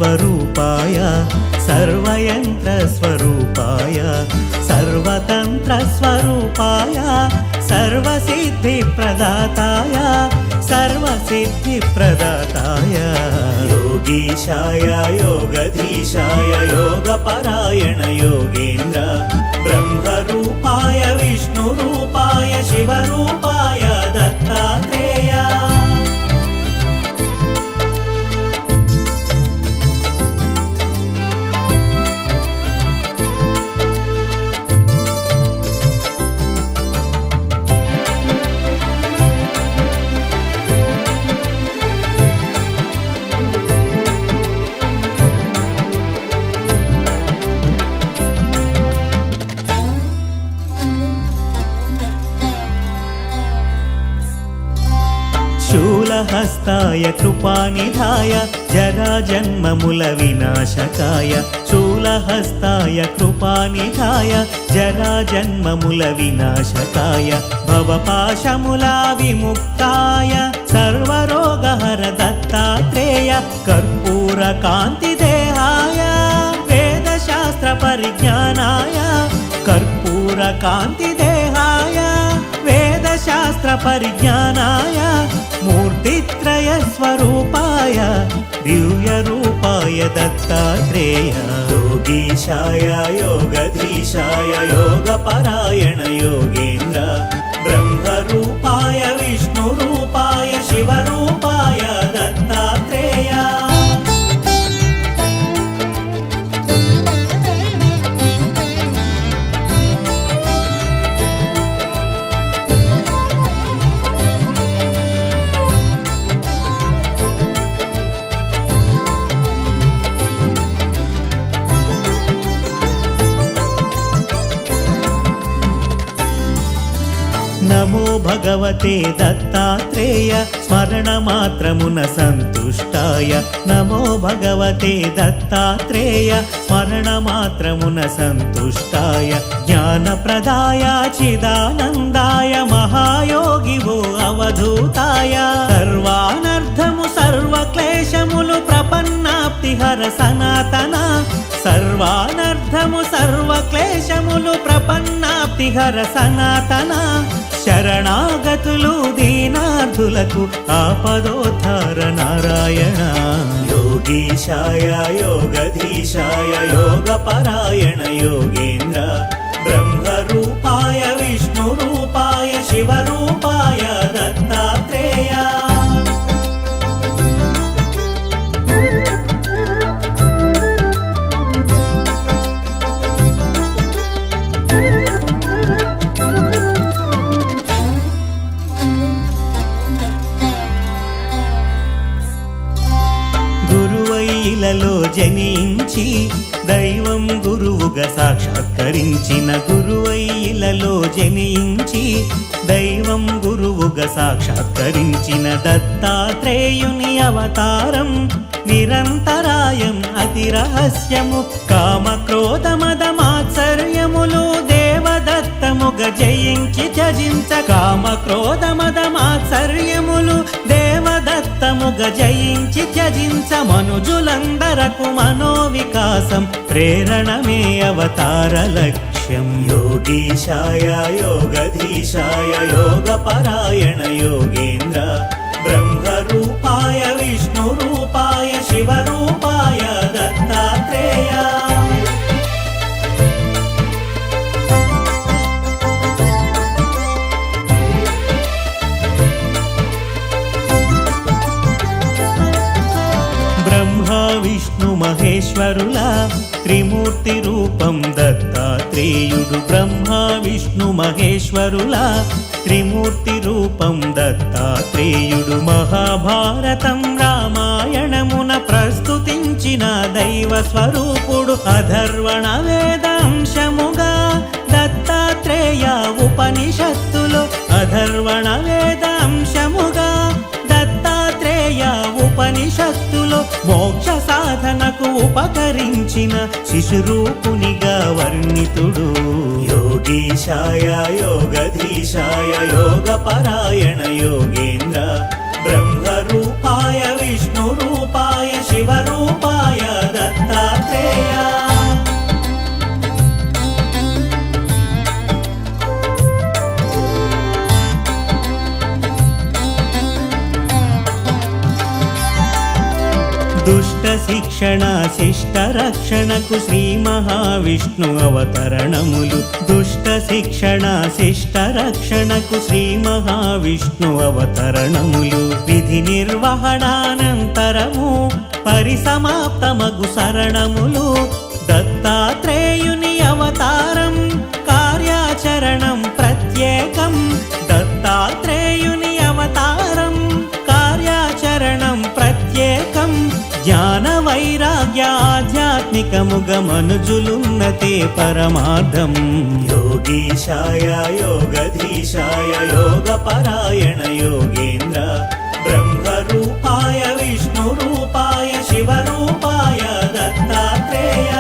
सर्वस्वरूपाय सर्वयन्त्रस्वरूपाय सर्वतन्त्रस्वरूपाय सर्वसिद्धिप्रदाताय सर्वसिद्धिप्रदाताय योगीशाय योगधीशाय योगपरायण योगेन्द्र ब्रह्मरूपाय विष्णुरूपाय शिवरूपाय दत्तात्रेय शूलहस्ताय कृपानिधाय जराजन्ममुल विनाशकाय शूलहस्ताय कृपानिधाय जराजन्ममुल विनाशकाय भवपाशमुला विमुक्ताय सर्वरोगहर दत्तात्रेय कर्पूरकान्तिदेहाय वेदशास्त्रपरिज्ञानाय कर्पूरकान्तिदेहाय वेदशास्त्रपरिज्ञानाय मूर्तित्रयस्वरूपाय दिव्यरूपाय दत्तात्रेय योगीशाय योगधीशाय योगपरायण योगेन्द्र ब्रह्मरूपाय विष्णुरूपाय शिवरूपाय दत्तात्रेय नमो भगवते दत्तात्रेय स्मरणमात्रमुन सन्तुष्टाय नमो भगवते दत्तात्रेय स्मरणमात्रमुन सन्तुष्टाय ज्ञानप्रदाय चिदानन्दाय महायोगिवो अवधूताय सर्वानर्थमु सर्वक्लेशमुलु प्रपन्नाप्तिहर सनातन सर्वानर्थमु सर्वक्लेशमुलु प्रपन्नाप्तिहर सनातन शरणागतुलु दीनार्धुలకు आपदोद्धार नारायण योगीशाय योगधीशाय योगपरायण योगेन्द्र ब्रह्मरूपाय विष्णुरूपाय शिवरूपाय दत्तात्रेय గురువైలలో జనించి దైవం గురువుగా సాక్షాత్కరించిన గురువైలలో జనించి దైవం గురువుగా సాక్షాత్కరించిన దత్తాత్రేయుని అవతారం నిరంతరాయం అతి రహస్యము కామక్రోధ మద మాత్సర్యములు దేవదత్తముగ జయించి త్యజించ కామక్రోధ మద మాత్సర్యములు దేవదత్తముగ జయించి త్యజించ మనుజులందరకు మనోవికాసం ప్రేరణమే అవతార లక్ష్యం योगीशाय योगधीशाय योगपरायण योगेन्द्र ब्रह्मरूपाय विष्णुरूपाय शिवरूपाय दत्तात्रेय ब्रह्मा विष्णु महेश्वरुला त्रिमूर्ति रूपं दत्तात्रेयुडु ब्रह्मा विष्णु महेश्वरुला त्रिमूर्ति रूपं दत्तात्रेयुडु महाभारतं रामायणमुन प्रस्तुतिंచిన దైవ స్వరూపుడు అధర్వణ వేదాంశముగా దత్తాత్రేయ ఉపనిషత్తులు అధర్వణ వేదాంశముగా దత్తాత్రేయ ఉపనిషత్తులో మోక్ష సాధనకు ఉపకరించిన శిశురూపునిగా వర్ణితుడు योगीशाय योगधीशाय योगपरायण योगेन्द्र ब्रह्मरूपाय विष्णुरूपाय शिवरूपाय దత్తాత్రేయ. దుష్ట శిక్షణ శిష్ట రక్షణకు శ్రీ మహావిష్ణు అవతరణములు. దుష్ట శిక్షణ శిష్ట రక్షణకు శ్రీ మహావిష్ణు అవతరణములు. విధి నిర్వహణానంతరము పరిసమాప్తమగు శరణములు. దత్తాత్రేయుని అవతారం కార్యాచరణం ప్రత్యేకం. దత్తాత్రేయుని అవతారం కార్యాచరణం ప్రత్యేకం. జ్ఞాన వైరాగ్య ఆధ్యాత్మికముగ మనుజులున్నతే పరమార్థం. యోగీశాయ యోగధీశాయ యోగపరాయణ యోగేంద్ర బ్రహ్మరూపాయ విష్ణురూపాయ శివరూపాయ దత్తాత్రేయ.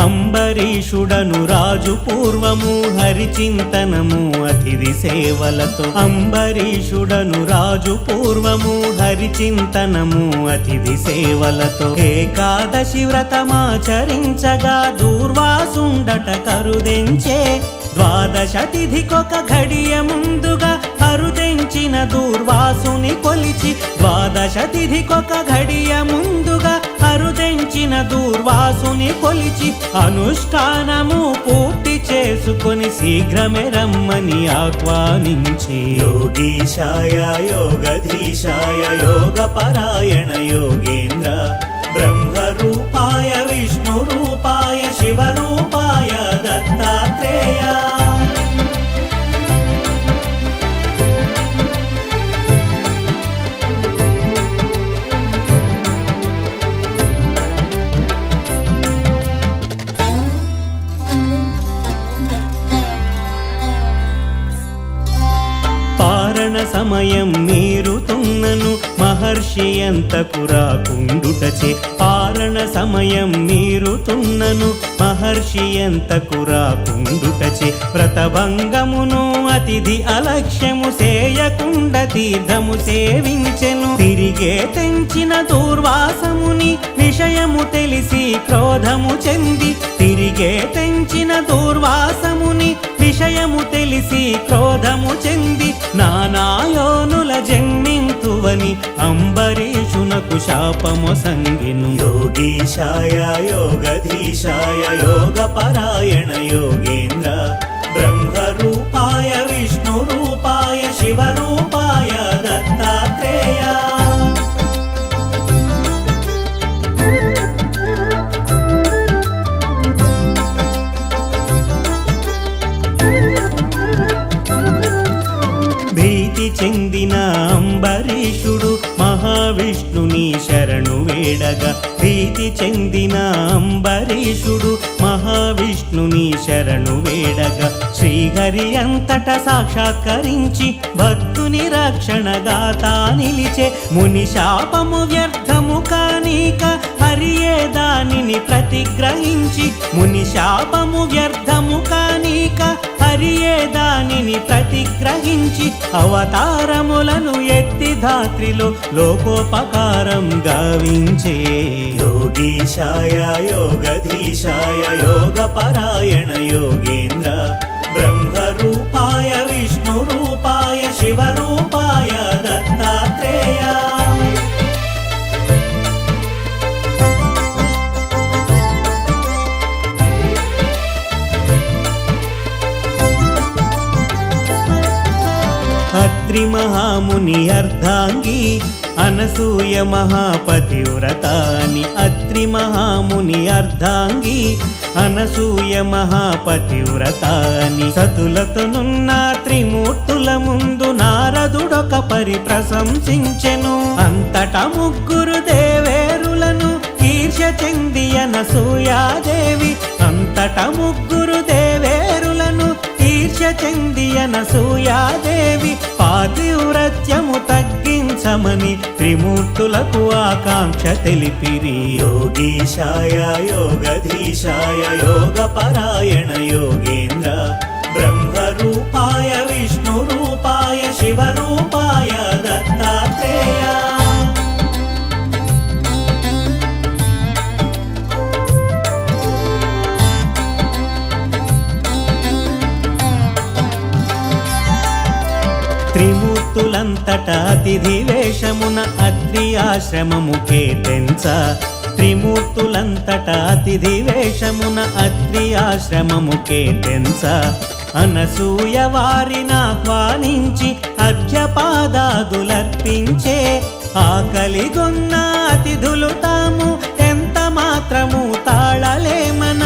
అంబరీషుడను రాజు పూర్వము హరిచింతనము అతిథి సేవలతో. అంబరీషుడను రాజు పూర్వము హరిచింతనము అతిథి సేవలతో. ఏకాదశి వ్రతమాచరించగా దూర్వాసుండట కరుదెంచే. ద్వాదశ తిథికొక ఘడియ ముందుగా కరుదెంచిన దూర్వాసుని కొలిచి. ద్వాదశ తిథికొక ఘడియ ముందుగా కరుదెంచిన దూర్వాసుని కొలిచి. అనుష్ఠానము పూర్తి చేసుకొని శీఘ్రమే రమ్మని ఆహ్వానించి. యోగీశాయ యోగధీశాయ యోగపరాయణ యోగేంద్ర బ్రహ్మరూపాయ విష్ణురూపాయ శివరూపాయ దత్తాత్రేయ. సమయం మీరుతున్నను మహర్షి ఎంతకు రాకుండుటచే. పారణ సమయం మీరుతున్నను మహర్షి ఎంతకు రాకుండుటచే. వ్రతభంగమును అతిథి అలక్ష్యము సేయకుండ తీర్థము సేవించెను. తిరిగే తెంచిన దూర్వాసముని విషయము తెలిసి క్రోధము చెంది. తిరిగే తెంచిన దూర్వాసముని విషయము తెలిసి క్రోధము చెంది. నానాయోనుల జన్మింతువని అంబరీషునకు శాపము సంగిను. యోగీశాయ యోగధీశాయ యోగపరాయణ యోగేంద్ర బ్రహ్మరూపాయ విష్ణురూపాయ శివరూపాయ దత్తాత్రేయ. చెందిన అంబరీషుడు మహావిష్ణుని శరణు వేడగా. ప్రీతి చెందిన అంబరీషుడు మహావిష్ణుని శరణు వేడగా. శ్రీహరి అంతట సాక్షాత్కరించి భక్తుని రక్షణగాతా నిలిచే. ముని శాపము వ్యర్థము కానీక హరియే దానిని ప్రతిగ్రహించి. ముని శాపము వ్యర్థము కానీక హరియే దానిని ప్రతిగ్రహించి. అవతారములను ఎత్తి ధాత్రిలో లోకోపకారం గావించే. యోగీశాయ యోగధీశాయ యోగపరాయణ యోగేంద్ర బ్రహ్మరూపాయ విష్ణురూపాయ శివరూపాయ దత్తాత్రేయ. అత్రి మహాముని అర్ధాంగి అనసూయ మహాపతివ్రతాని. అత్రి మహాముని అర్ధాంగి అనసూయ మహాపతివ్రతాని. సతులతోనున్న త్రిమూర్తుల ముందు నారదుడొక పరి ప్రశంసించెను. అంతట ముగ్గురు దేవేరులను ఈర్ష్య చెంది అనసూయాదేవి. అంతట ముగ్గురు దేవేరులను ఈర్ష్య చెంది అనసూయాదేవి. పాతివ్రత్యము తగ్గించ వర్తించమని త్రిమూర్తులకు ఆకాంక్ష తెలిపిరి. యోగీశాయ యోగధీశాయ యోగపరాయణ యోగేంద్ర బ్రహ్మరూపాయ విష్ణురూపాయ శివరూపాయ దత్తాత్రేయ. త్రిమూర్తులంతట అతిథి వేషమున అత్రి ఆశ్రమముకే తెంచ. త్రిమూర్తులంతట అతిథి వేషమున అత్రి ఆశ్రమముకే తెంచ. అనసూయ వారిని ఆహ్వానించి అర్ఘ్యపాదాదులర్పించే. ఆకలిగొన్న అతిథులు తాము ఎంత మాత్రము తాళలేమన.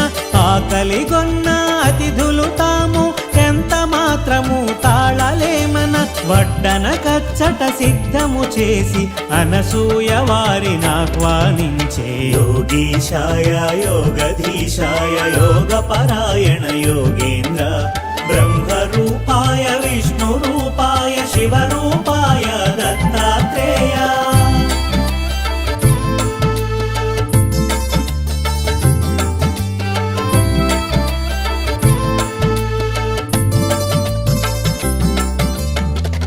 ఆకలిగొన్న అతిథులు తాము ఎంత మాత్రము తాళలేమన. వడ్డన కచ్చట సిద్ధము చేసి అనసూయ వారిని ఆహ్వానించే. యోగీశాయ యోగధీశాయ యోగపరాయణ యోగేంద్ర బ్రహ్మరూపాయ విష్ణురూపాయ శివరూపాయ దత్తాత్రేయ.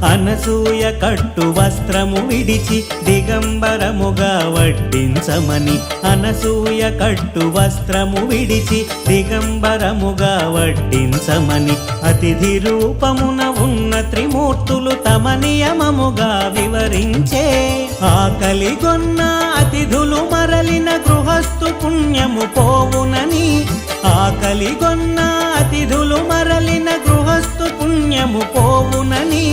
అనసూయ కట్టు వస్త్రము విడిచి దిగంబరముగా వడ్డించమని. అనసూయ కట్టు వస్త్రము విడిచి దిగంబరముగా వడ్డించమని. అతిథి రూపమున ఉన్న త్రిమూర్తులు తమ నియమముగా వివరించే. ఆకలిగొన్న అతిథులు మరలిన గృహస్థు పుణ్యము పోవునని. ఆకలిగొన్న అతిథులు మరలిన గృహస్థు పుణ్యము పోవునని.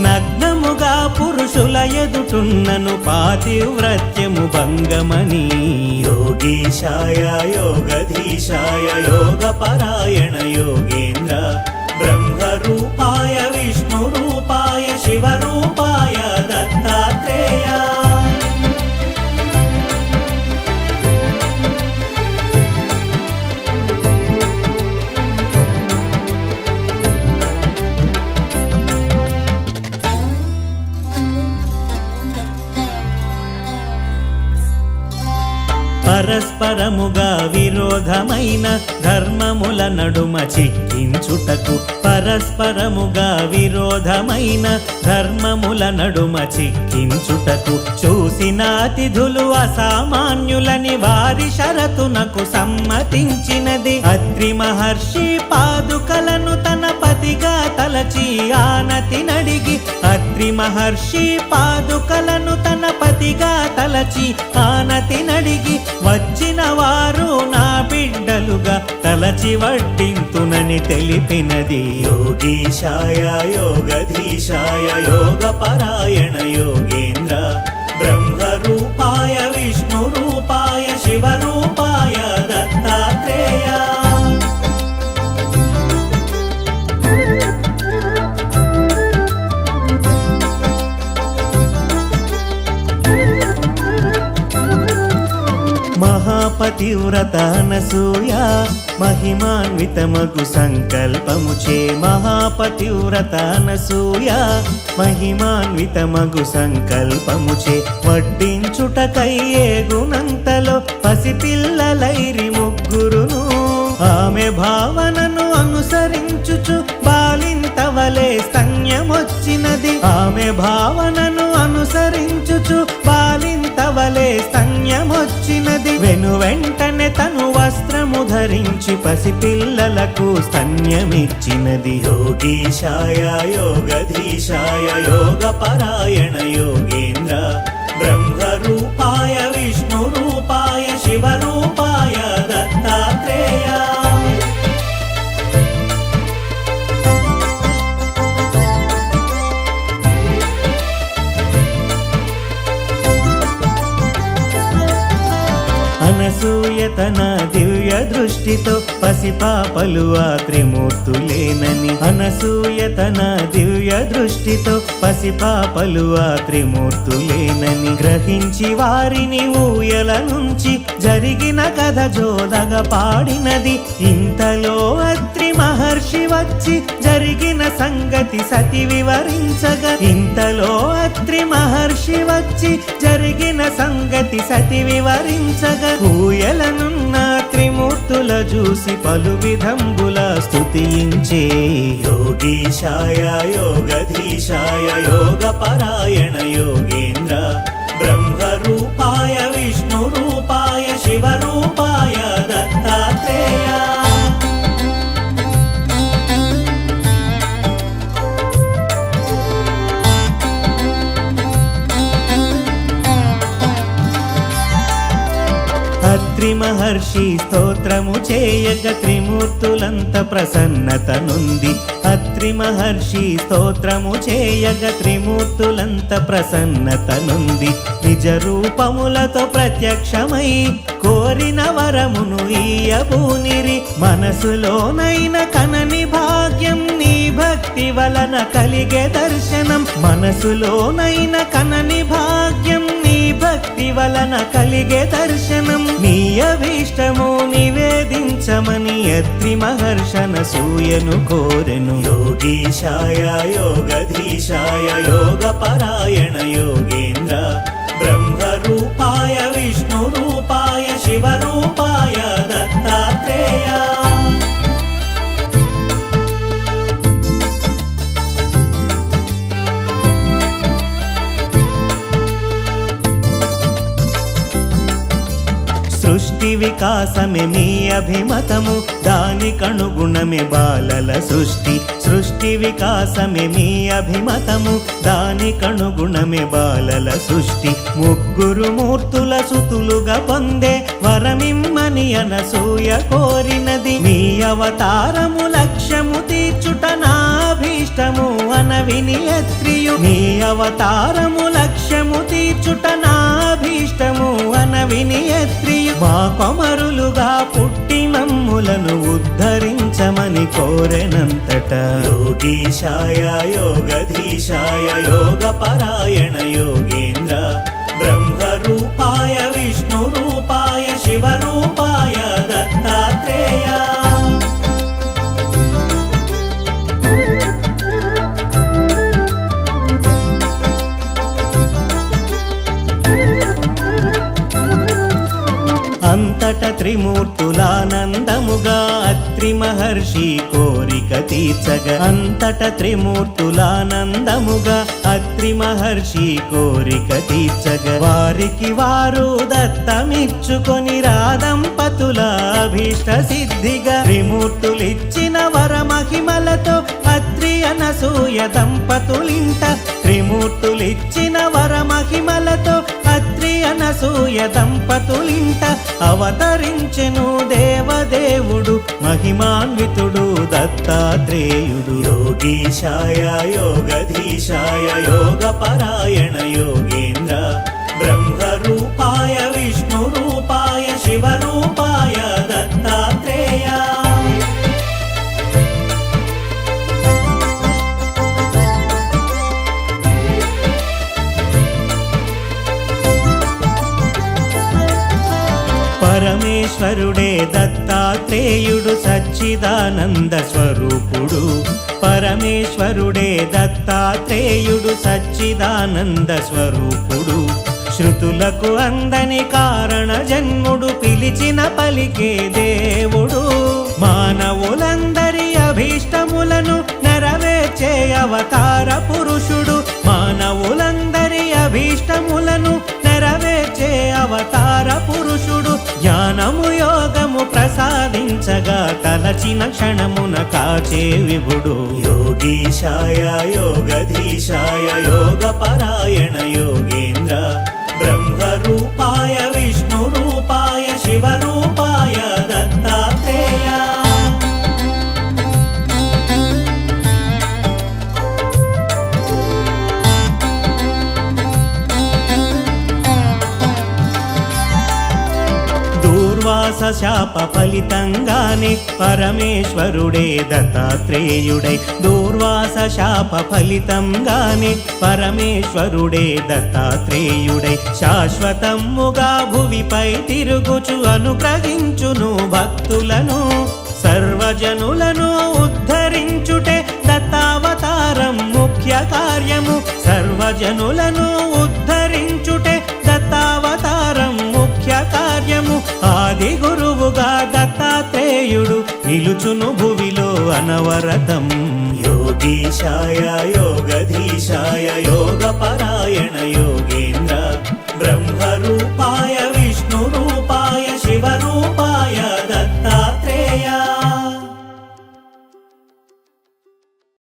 నగ్నముగా పురుషుల ఎదుటున్నను పాతివ్రత్యము భంగమని. యోగీశాయ యోగధీశాయ యోగపరాయణ యోగేంద్ర బ్రహ్మరూపాయ విష్ణురూపాయ శివరూపాయ దత్తాత్రేయ. పరస్పరముగా విరోధమైన ధర్మముల నడుమ చిక్కించుటకు. పరస్పరముగా విరోధమైన ధర్మముల నడుమ చిక్కించుటకు. చూసిన అతిథులు అసామాన్యులని వారి షరతునకు సమ్మతించినది. అత్రి మహర్షి పాదుకలను తన పతిగా తలచి ఆనతి నడిగి. అత్రి మహర్షి పాదుకలను తన పతిగా తలచి ఆనతి నడిగి. వచ్చిన వారు నా బిడ్డలుగా తలచి వడ్డింతునని తెలిపినది. యోగీశాయ యోగధీశాయ యోగపరాయణ యోగేంద్ర బ్రహ్మరూపాయ విష్ణురూపాయ శివరూపాయ దత్తాత్రేయ. మహాపతివ్రత అనసూయ మహిమాన్వితమగు సంకల్పముచే. మహాపతివ్రత అనసూయ మహిమాన్వితమగు సంకల్పముచే. వడ్డించుటకై ఏగునంతలో పసిపిల్లలైరి ముగ్గురును. ఆమె భావనను అనుసరించుచు బాలింతవలే స్తన్యమొచ్చినది. ఆమె భావనను అనుసరించుచు బాలింతవలే స్తన్యమొచ్చినది. వెను వెంటనే తను వస్త్రము ధరించి పసిపిల్లలకు స్తన్యమిచ్చినది. యోగీశాయ యోగధీశాయ యోగపరాయణ యోగేంద్ర బ్రహ్మరూపాయ విష్ణురూపాయ శివరూపాయ దత్తాత్రేయ. అనసూయ తన దివ్య దృష్టితో పసిపాపలు ఆ త్రిమూర్తులేనని. అనసూయ తన దివ్య దృష్టితో పసిపాపలు ఆ త్రిమూర్తులేనని గ్రహించి వారిని ఊయల నుంచి జరిగిన కథ జోదగా పాడినది. ఇంతలో అత్రి మహర్షి వచ్చి జరిగిన సంగతి సతి వివరించగా, ఇంతలో అత్రి మహర్షి వచ్చి జరిగిన సంగతి సతి వివరించగా, ఊయలనున్న త్రిమూర్తుల చూసి పలు విధంబుల స్తుతించే. యోగీశాయ యోగధీశాయ యోగపరాయణ యోగేంద్ర బ్రహ్మరూపాయ విష్ణురూపాయ శివరూపాయ దత్తాత్రేయ. అత్రి మహర్షి స్తోత్రము చేయగ త్రిమూర్తులంత ప్రసన్నత నుండి. అత్రి మహర్షి స్తోత్రము చేయగ త్రిమూర్తులంత ప్రసన్నత నుండి. నిజ రూపములతో ప్రత్యక్షమై కోరిన వరమును ఈయబూనిరి. మనసులోనైన కనని భాగ్యం నీ భక్తి వలన కలిగే దర్శనం. మనసులోనైన కనని భాగ్యం నీ భక్తి వలన కలిగే దర్శనం. నీ అభీష్టము నివేదించమని అత్రి మహర్షన సూయను కోరెను. యోగీశాయ యోగధీశాయ యోగపరాయణ యోగేంద్ర బ్రహ్మరూపాయ విష్ణురూపాయ శివరూపాయ దత్తాత్రేయ. సృష్టి వికాసమే మీ అభిమతము, దానికనుగుణమే బాలల సృష్టి. సృష్టి వికాసమే మీ అభిమతము, దానికనుగుణమే బాలల సృష్టి. ముగ్గురు మూర్తుల సుతులుగా పొందే వరమిమ్మని అనసూయ కోరినది. మీ అవతారము లక్ష్యము తీర్చుట నాభీష్టము అనవిని అత్రియు. మీ అవతారము లక్ష్యము తీర్చుట నాభీష్టము అనవిని అత్రియు. మా కొమరులుగా పుట్టి మమ్ములను ఉద్ధరించమని కోరెనంతట. యోగీశాయ యోగధీశాయ యోగపరాయణ యోగేంద్ర బ్రహ్మరూపాయ విష్ణురూపాయ శివరూపాయ దత్తాత్రేయ. అంతట త్రిమూర్తులానందముగా అత్రి మహర్షి కోరిక తీర్చగా. అంతట త్రిమూర్తులానందముగా అత్రి మహర్షి కోరిక తీర్చగా. వారికి వారు దత్తమిచ్చుకొని రాదంపతుల అభీష్ట సిద్ధిగా. త్రిమూర్తులిచ్చిన వర మహిమలతో అత్రి అనసూయ దంపతులింట. త్రిమూర్తులిచ్చిన వర మహిమలతో అత్రి అనసూయ దంపతులింట అవతరించెను దేవదేవుడు మహిమాన్వితుడు దత్తాత్రేయుడు. యోగీశాయ యోగధీశాయ యోగపరాయణ యోగేంద్ర బ్రహ్మరూపాయ విష్ణురూపాయ శివరూపాయ దత్తాత్రేయ. పరమేశ్వరుడే దత్తాత్రేయుడు సచ్చిదానంద స్వరూపుడు. పరమేశ్వరుడే దత్తాత్రేయుడు సచ్చిదానంద స్వరూపుడు. శృతులకు అందని కారణ జన్ముడు పిలిచిన పలికే దేవుడు. మానవులందరి అభీష్టములను నెరవేర్చే అవతార పురుషుడు. మానవులందరి అభీష్టములను నెరవేర్చే అవతార పురుషుడు. జ్ఞానము యోగము ప్రసాదించగా తలచిన క్షణమున కాచే విభుడు. యోగీశాయ యోగధీశాయ యోగపరాయణ యోగేంద్ర బ్రహ్మరూపాయ విష్ణురూపాయ శివరూపాయ దత్తాత్రేయ. దూర్వాస శాప ఫలితంగానే పరమేశ్వరుడే దత్తాత్రేయుడై దూర్వాస శాప ఫలితంగానే పరమేశ్వరుడే దత్తాత్రేయుడై శాశ్వతముగా భువిపై తిరుగుచు అనుగ్రహించును భక్తులను సర్వజనులను ఉద్ధరించుటే దత్తావతారం ముఖ్య కార్యము సర్వజనులను ఉద్ధరించుటే దత్తావతారం ముఖ్య కార్యము ఆది గురువుగా దత్తాత్రేయుడు నిలుచును భువిలో అనవరతం योगीशाय योगधीशाय योगपरायण